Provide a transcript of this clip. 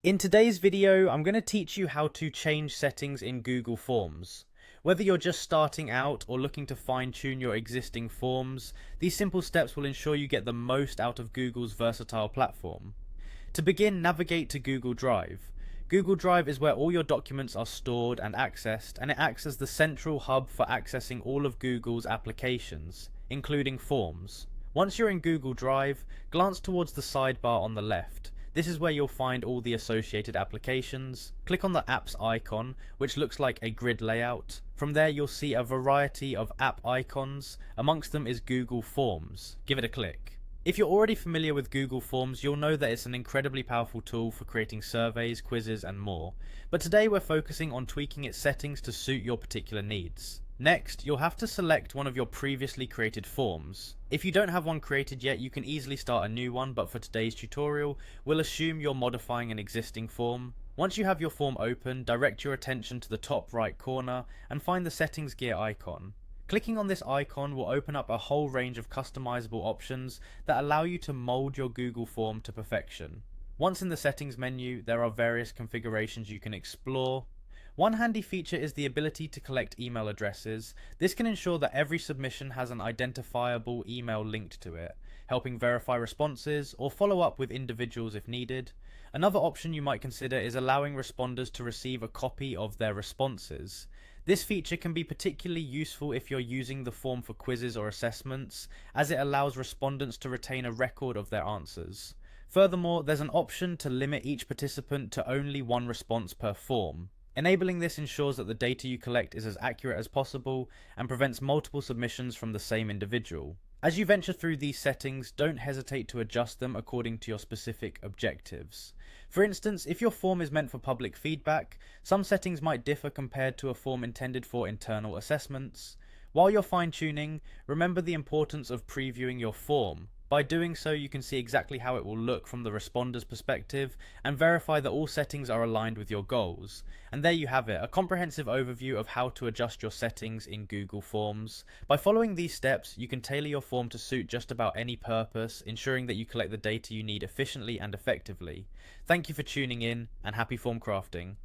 In today's video, I'm going to teach you how to change settings in Google Forms. Whether you're just starting out or looking to fine-tune your existing forms, these simple steps will ensure you get the most out of Google's versatile platform. To begin, navigate to Google Drive. Google Drive is where all your documents are stored and accessed, and it acts as the central hub for accessing all of Google's applications, including Forms. Once you're in Google Drive, glance towards the sidebar on the left. This is where you'll find all the associated applications. Click on the apps icon, which looks like a grid layout. From there you'll see a variety of app icons. Amongst them is Google Forms. Give it a click. If you're already familiar with Google Forms, you'll know that it's an incredibly powerful tool for creating surveys, quizzes, and more. But today we're focusing on tweaking its settings to suit your particular needs. Next, you'll have to select one of your previously created forms. If you don't have one created yet, you can easily start a new one, but for today's tutorial, we'll assume you're modifying an existing form. Once you have your form open, direct your attention to the top right corner and find the settings gear icon. Clicking on this icon will open up a whole range of customizable options that allow you to mold your Google form to perfection. Once in the settings menu, there are various configurations you can explore. One handy feature is the ability to collect email addresses. This can ensure that every submission has an identifiable email linked to it, helping verify responses or follow up with individuals if needed. Another option you might consider is allowing responders to receive a copy of their responses. This feature can be particularly useful if you're using the form for quizzes or assessments, as it allows respondents to retain a record of their answers. Furthermore, there's an option to limit each participant to only one response per form. Enabling this ensures that the data you collect is as accurate as possible and prevents multiple submissions from the same individual. As you venture through these settings, don't hesitate to adjust them according to your specific objectives. For instance, if your form is meant for public feedback, some settings might differ compared to a form intended for internal assessments. While you're fine-tuning, remember the importance of previewing your form. By doing so, you can see exactly how it will look from the responder's perspective and verify that all settings are aligned with your goals. And there you have it, a comprehensive overview of how to adjust your settings in Google Forms. By following these steps, you can tailor your form to suit just about any purpose, ensuring that you collect the data you need efficiently and effectively. Thank you for tuning in, and happy form crafting.